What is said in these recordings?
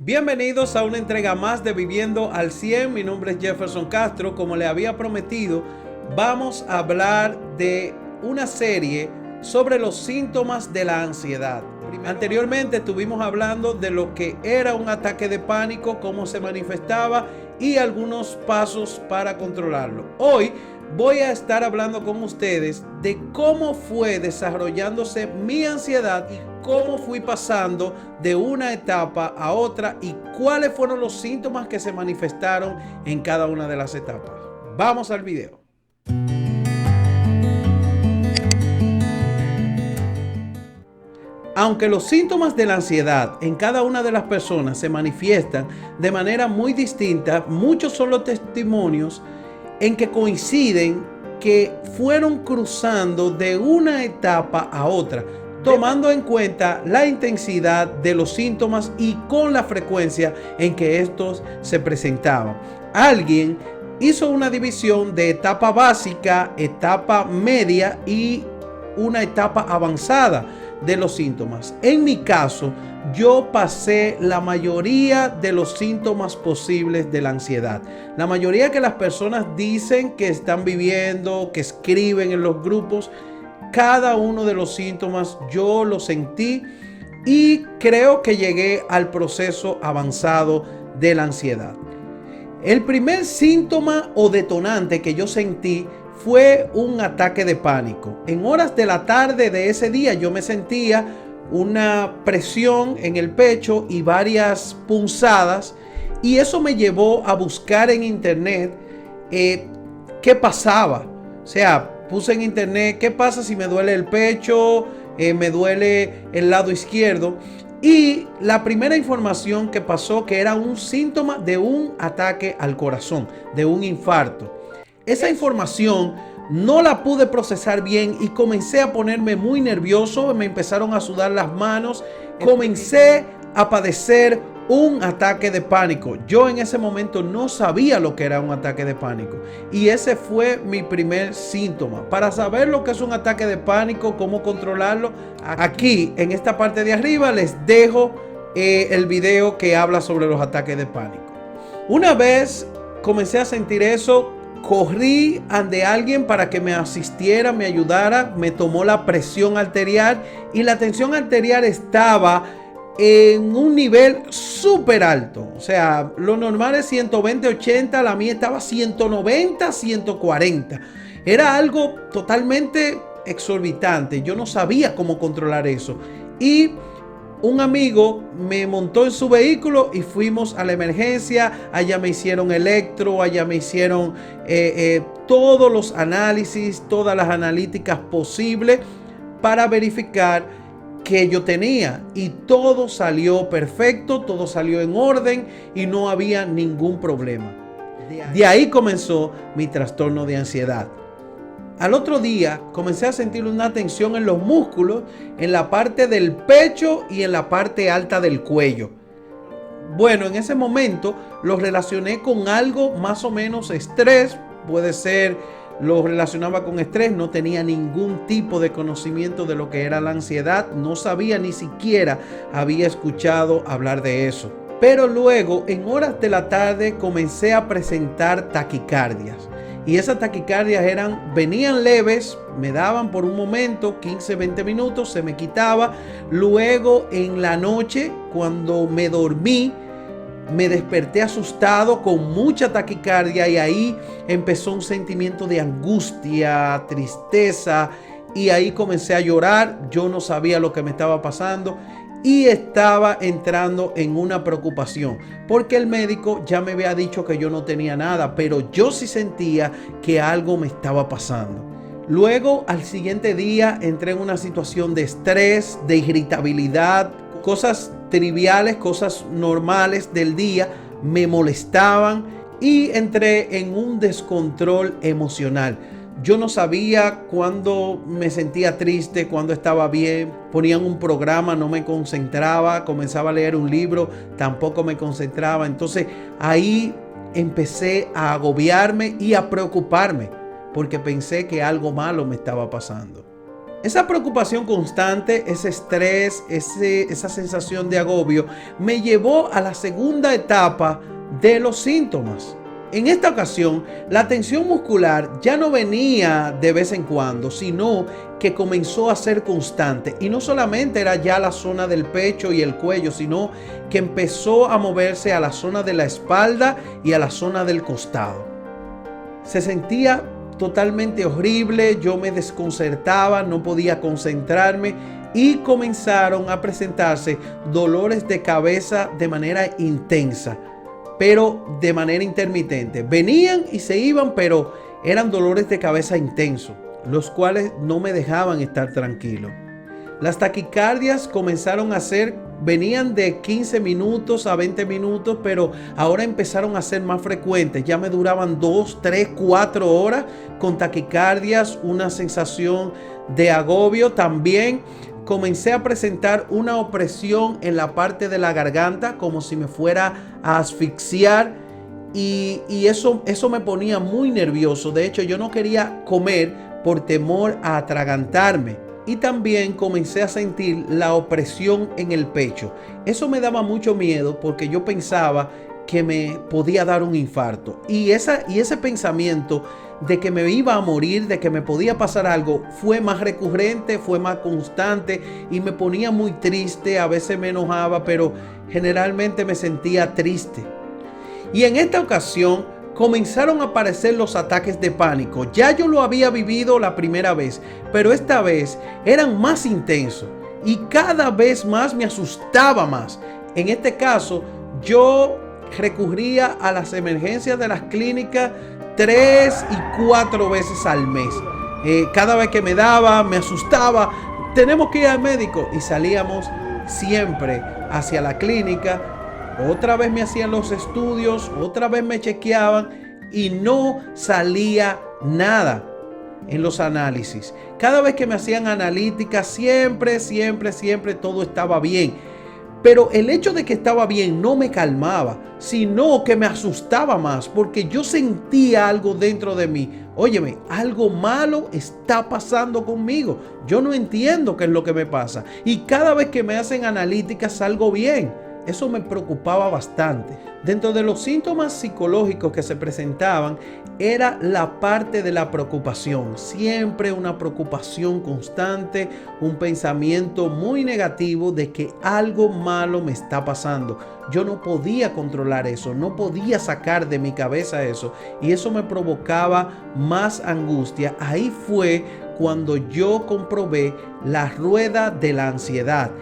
Bienvenidos a una entrega más de Viviendo al 100. Mi nombre es Jefferson Castro. Como le había prometido, vamos a hablar de una serie sobre los síntomas de la ansiedad. Anteriormente estuvimos hablando de lo que era un ataque de pánico, cómo se manifestaba y algunos pasos para controlarlo. Hoy voy a estar hablando con ustedes de cómo fue desarrollándose mi ansiedad y cómo fui pasando de una etapa a otra y cuáles fueron los síntomas que se manifestaron en cada una de las etapas. Vamos al video. Aunque los síntomas de la ansiedad en cada una de las personas se manifiestan de manera muy distinta, muchos son los testimonios en que coinciden que fueron cruzando de una etapa a otra, tomando en cuenta la intensidad de los síntomas y con la frecuencia en que estos se presentaban. Alguien hizo una división de etapa básica, etapa media y una etapa avanzada de los síntomas. En mi caso, yo pasé la mayoría de los síntomas posibles de la ansiedad. La mayoría que las personas dicen que están viviendo, que escriben en los grupos, cada uno de los síntomas yo lo sentí y creo que llegué al proceso avanzado de la ansiedad. El primer síntoma o detonante que yo sentí fue un ataque de pánico. En horas de la tarde de ese día yo me sentía una presión en el pecho y varias punzadas, y eso me llevó a buscar en internet qué pasaba. O sea, puse en internet qué pasa si me duele el pecho, me duele el lado izquierdo, y la primera información que pasó que era un síntoma de un ataque al corazón, de un infarto. Esa información no la pude procesar bien y comencé a ponerme muy nervioso, me empezaron a sudar las manos, comencé a padecer un ataque de pánico. Yo en ese momento no sabía lo que era un ataque de pánico y ese fue mi primer síntoma. Para saber lo que es un ataque de pánico, cómo controlarlo, aquí en esta parte de arriba les dejo el video que habla sobre los ataques de pánico. Una vez comencé a sentir eso, corrí ante alguien para que me asistiera, me ayudara, me tomó la presión arterial y la tensión arterial estaba en un nivel súper alto. O sea, lo normal es 120/80, la mía estaba 190/140. Era algo totalmente exorbitante. Yo no sabía cómo controlar eso. Y un amigo me montó en su vehículo y fuimos a la emergencia. Allá me hicieron electro, allá me hicieron todos los análisis, todas las analíticas posibles para verificar que yo tenía, y todo salió perfecto, todo salió en orden y no había ningún problema. De ahí comenzó mi trastorno de ansiedad. Al otro día comencé a sentir una tensión en los músculos, en la parte del pecho y en la parte alta del cuello. Bueno, en ese momento lo relacioné con algo más o menos estrés, puede ser, lo relacionaba con estrés, no tenía ningún tipo de conocimiento de lo que era la ansiedad, no sabía, ni siquiera había escuchado hablar de eso. Pero luego, en horas de la tarde, comencé a presentar taquicardias. Y esas taquicardias venían leves, me daban por un momento, 15-20 minutos, se me quitaba. Luego en la noche, cuando me dormí, me desperté asustado con mucha taquicardia y ahí empezó un sentimiento de angustia, tristeza, y ahí comencé a llorar. Yo no sabía lo que me estaba pasando y estaba entrando en una preocupación porque el médico ya me había dicho que yo no tenía nada, pero yo sí sentía que algo me estaba pasando. Luego, al siguiente día, entré en una situación de estrés, de irritabilidad, cosas triviales, cosas normales del día me molestaban y entré en un descontrol emocional. Yo no sabía cuándo me sentía triste, cuándo estaba bien. Ponían un programa, no me concentraba. Comenzaba a leer un libro, tampoco me concentraba. Entonces ahí empecé a agobiarme y a preocuparme porque pensé que algo malo me estaba pasando. Esa preocupación constante, ese estrés, esa sensación de agobio, me llevó a la segunda etapa de los síntomas. En esta ocasión, la tensión muscular ya no venía de vez en cuando, sino que comenzó a ser constante. Y no solamente era ya la zona del pecho y el cuello, sino que empezó a moverse a la zona de la espalda y a la zona del costado. Se sentía totalmente horrible, yo me desconcertaba, no podía concentrarme y comenzaron a presentarse dolores de cabeza de manera intensa, pero de manera intermitente. Venían y se iban, pero eran dolores de cabeza intensos, los cuales no me dejaban estar tranquilo. Las taquicardias comenzaron a venían de 15 minutos a 20 minutos, pero ahora empezaron a ser más frecuentes. Ya me duraban 2, 3, 4 horas con taquicardias, una sensación de agobio. También comencé a presentar una opresión en la parte de la garganta, como si me fuera a asfixiar. Y eso me ponía muy nervioso. De hecho, yo no quería comer por temor a atragantarme. Y también comencé a sentir la opresión en el pecho. Eso me daba mucho miedo porque yo pensaba que me podía dar un infarto. Y ese pensamiento de que me iba a morir, de que me podía pasar algo, fue más recurrente, fue más constante y me ponía muy triste. A veces me enojaba, pero generalmente me sentía triste. Y en esta ocasión comenzaron a aparecer los ataques de pánico. Ya yo lo había vivido la primera vez, pero esta vez eran más intensos y cada vez más me asustaba más. En este caso, yo recurría a las emergencias de las clínicas 3 y 4 veces al mes. Cada vez que me daba, me asustaba. Tenemos que ir al médico y salíamos siempre hacia la clínica. Otra vez me hacían los estudios, otra vez me chequeaban y no salía nada en los análisis. Cada vez que me hacían analíticas, siempre todo estaba bien. Pero el hecho de que estaba bien no me calmaba, sino que me asustaba más porque yo sentía algo dentro de mí. Óyeme, algo malo está pasando conmigo. Yo no entiendo qué es lo que me pasa. Y cada vez que me hacen analíticas salgo bien. Eso me preocupaba bastante. Dentro de los síntomas psicológicos que se presentaban era la parte de la preocupación. Siempre una preocupación constante, un pensamiento muy negativo de que algo malo me está pasando. Yo no podía controlar eso, no podía sacar de mi cabeza eso y eso me provocaba más angustia. Ahí fue cuando yo comprobé la rueda de la ansiedad.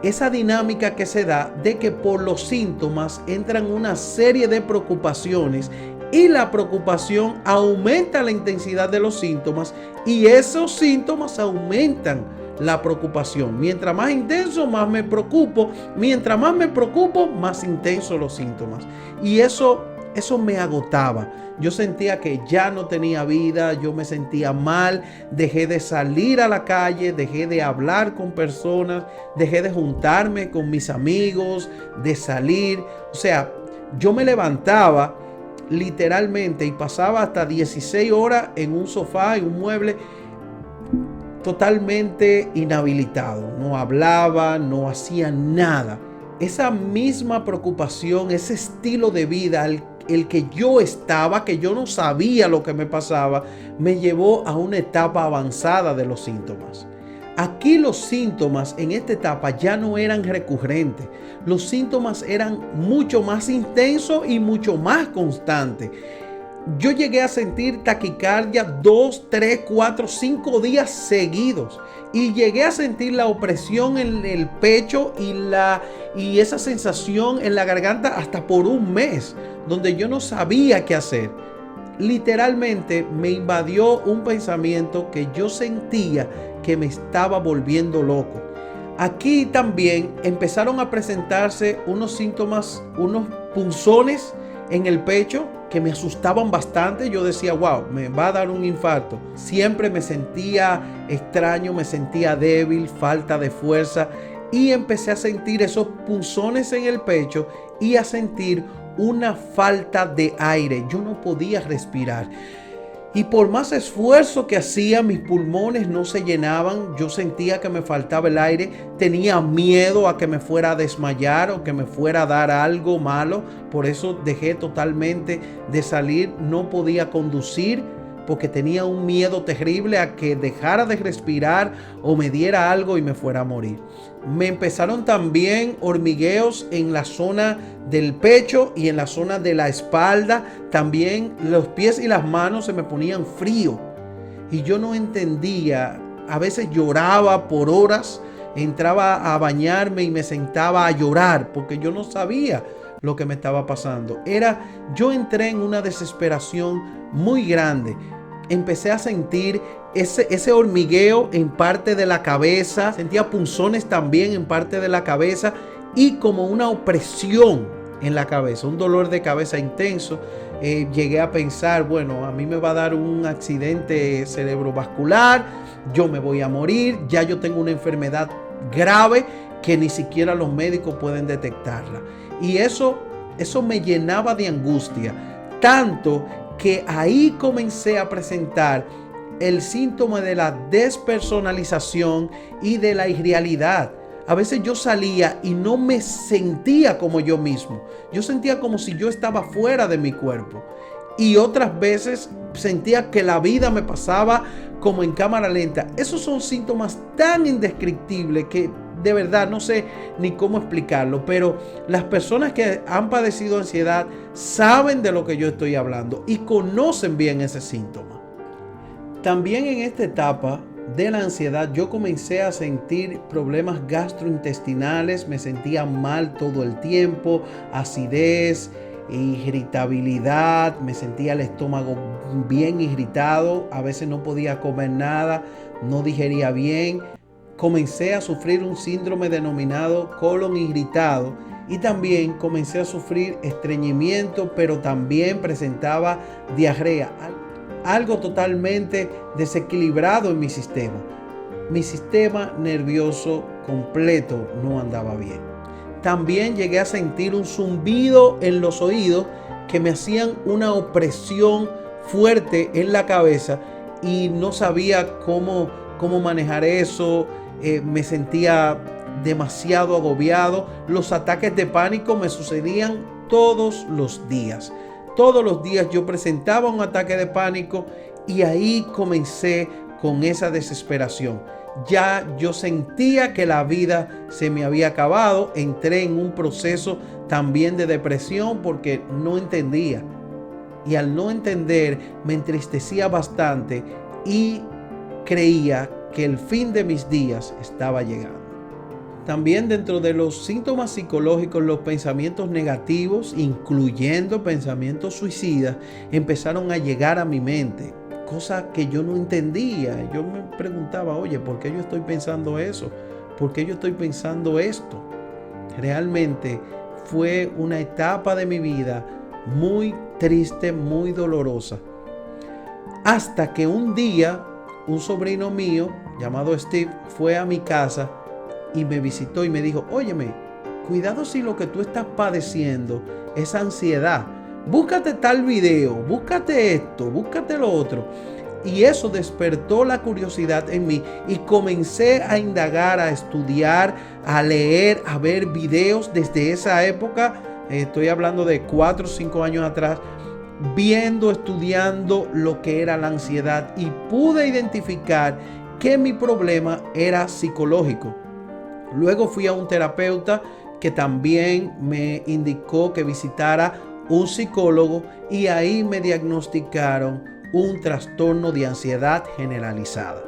Esa dinámica que se da de que por los síntomas entran una serie de preocupaciones y la preocupación aumenta la intensidad de los síntomas y esos síntomas aumentan la preocupación. Mientras más intenso, más me preocupo. Mientras más me preocupo, más intensos los síntomas. Y eso me agotaba. Yo sentía que ya no tenía vida, yo me sentía mal, dejé de salir a la calle, dejé de hablar con personas, dejé de juntarme con mis amigos, de salir. O sea, yo me levantaba literalmente y pasaba hasta 16 horas en un sofá, en un mueble, totalmente inhabilitado. No hablaba, no hacía nada. Esa misma preocupación, ese estilo de vida el que yo estaba, que yo no sabía lo que me pasaba, me llevó a una etapa avanzada de los síntomas. Aquí los síntomas en esta etapa ya no eran recurrentes. Los síntomas eran mucho más intensos y mucho más constantes. Yo llegué a sentir taquicardia 2, 3, 4, 5 días seguidos. Y llegué a sentir la opresión en el pecho y esa sensación en la garganta hasta por un mes, donde yo no sabía qué hacer. Literalmente me invadió un pensamiento que yo sentía que me estaba volviendo loco. Aquí también empezaron a presentarse unos síntomas, unos punzones en el pecho que me asustaban bastante. Yo decía, wow, me va a dar un infarto. Siempre me sentía extraño, me sentía débil, falta de fuerza. Y empecé a sentir esos punzones en el pecho y a sentir una falta de aire. Yo no podía respirar. Y por más esfuerzo que hacía, mis pulmones no se llenaban. Yo sentía que me faltaba el aire. Tenía miedo a que me fuera a desmayar o que me fuera a dar algo malo. Por eso dejé totalmente de salir. No podía conducir porque tenía un miedo terrible a que dejara de respirar o me diera algo y me fuera a morir. Me empezaron también hormigueos en la zona del pecho y en la zona de la espalda. También los pies y las manos se me ponían frío. Y yo no entendía. A veces lloraba por horas. Entraba a bañarme y me sentaba a llorar porque yo no sabía lo que me estaba pasando. Yo entré en una desesperación muy grande. Empecé a sentir ese hormigueo en parte de la cabeza. Sentía punzones también en parte de la cabeza y como una opresión en la cabeza, un dolor de cabeza intenso. Llegué a pensar, bueno, a mí me va a dar un accidente cerebrovascular, yo me voy a morir, ya yo tengo una enfermedad grave que ni siquiera los médicos pueden detectarla. Y eso me llenaba de angustia, tanto que ahí comencé a presentar el síntoma de la despersonalización y de la irrealidad. A veces yo salía y no me sentía como yo mismo. Yo sentía como si yo estaba fuera de mi cuerpo. Y otras veces sentía que la vida me pasaba como en cámara lenta. Esos son síntomas tan indescriptibles que de verdad no sé ni cómo explicarlo. Pero las personas que han padecido ansiedad saben de lo que yo estoy hablando y conocen bien ese síntoma. También en esta etapa de la ansiedad yo comencé a sentir problemas gastrointestinales, me sentía mal todo el tiempo, acidez, irritabilidad, me sentía el estómago bien irritado, a veces no podía comer nada, no digería bien. Comencé a sufrir un síndrome denominado colon irritado y también comencé a sufrir estreñimiento, pero también presentaba diarrea. Algo totalmente desequilibrado en mi sistema. Mi sistema nervioso completo no andaba bien. También llegué a sentir un zumbido en los oídos que me hacían una opresión fuerte en la cabeza y no sabía cómo manejar eso. Me sentía demasiado agobiado. Los ataques de pánico me sucedían todos los días. Todos los días yo presentaba un ataque de pánico y ahí comencé con esa desesperación. Ya yo sentía que la vida se me había acabado. Entré en un proceso también de depresión porque no entendía. Y al no entender me entristecía bastante y creía que el fin de mis días estaba llegando. También dentro de los síntomas psicológicos, los pensamientos negativos, incluyendo pensamientos suicidas, empezaron a llegar a mi mente. Cosa que yo no entendía. Yo me preguntaba, oye, ¿por qué yo estoy pensando eso? ¿Por qué yo estoy pensando esto? Realmente fue una etapa de mi vida muy triste, muy dolorosa. Hasta que un día, un sobrino mío llamado Steve fue a mi casa y me visitó y me dijo, óyeme, cuidado si lo que tú estás padeciendo es ansiedad. Búscate tal video, búscate esto, búscate lo otro. Y eso despertó la curiosidad en mí y comencé a indagar, a estudiar, a leer, a ver videos desde esa época. Estoy hablando de 4 o 5 años atrás, viendo, estudiando lo que era la ansiedad y pude identificar que mi problema era psicológico. Luego fui a un terapeuta que también me indicó que visitara un psicólogo y ahí me diagnosticaron un trastorno de ansiedad generalizada.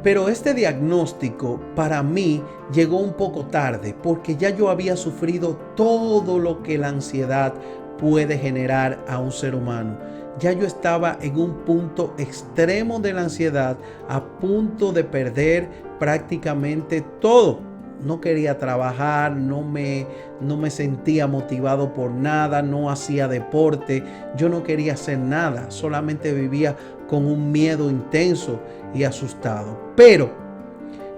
Pero este diagnóstico para mí llegó un poco tarde porque ya yo había sufrido todo lo que la ansiedad puede generar a un ser humano. Ya yo estaba en un punto extremo de la ansiedad, a punto de perder prácticamente todo. No quería trabajar, no me sentía motivado por nada, no hacía deporte, yo no quería hacer nada, solamente vivía con un miedo intenso y asustado. Pero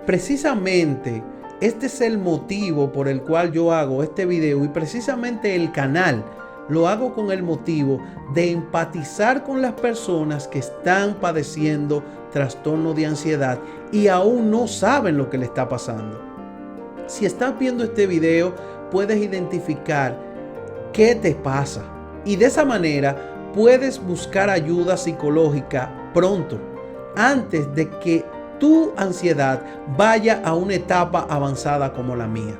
precisamente este es el motivo por el cual yo hago este video y precisamente el canal lo hago con el motivo de empatizar con las personas que están padeciendo trastorno de ansiedad y aún no saben lo que le está pasando. Si estás viendo este video, puedes identificar qué te pasa y de esa manera puedes buscar ayuda psicológica pronto, antes de que tu ansiedad vaya a una etapa avanzada como la mía.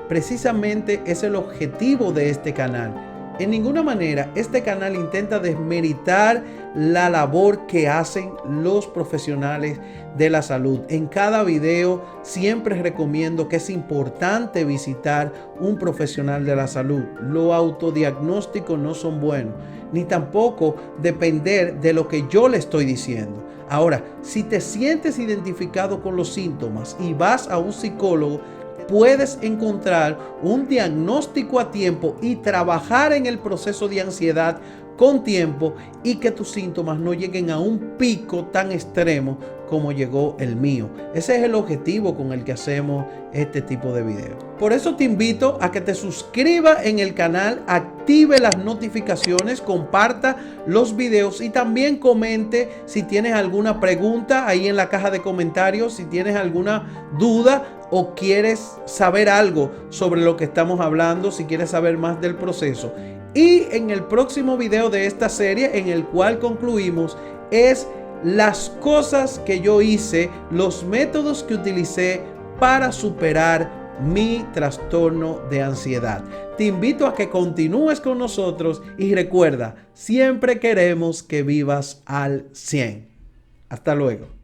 Precisamente es el objetivo de este canal. En ninguna manera este canal intenta desmeritar la labor que hacen los profesionales de la salud. En cada video siempre recomiendo que es importante visitar un profesional de la salud. Los autodiagnósticos no son buenos, ni tampoco depender de lo que yo le estoy diciendo. Ahora, si te sientes identificado con los síntomas y vas a un psicólogo, puedes encontrar un diagnóstico a tiempo y trabajar en el proceso de ansiedad con tiempo y que tus síntomas no lleguen a un pico tan extremo como llegó el mío. Ese es el objetivo con el que hacemos este tipo de videos. Por eso te invito a que te suscribas en el canal, active las notificaciones, comparta los videos y también comente si tienes alguna pregunta ahí en la caja de comentarios, si tienes alguna duda o quieres saber algo sobre lo que estamos hablando, si quieres saber más del proceso. Y en el próximo video de esta serie, en el cual concluimos, es las cosas que yo hice, los métodos que utilicé para superar mi trastorno de ansiedad. Te invito a que continúes con nosotros y recuerda, siempre queremos que vivas al 100. Hasta luego.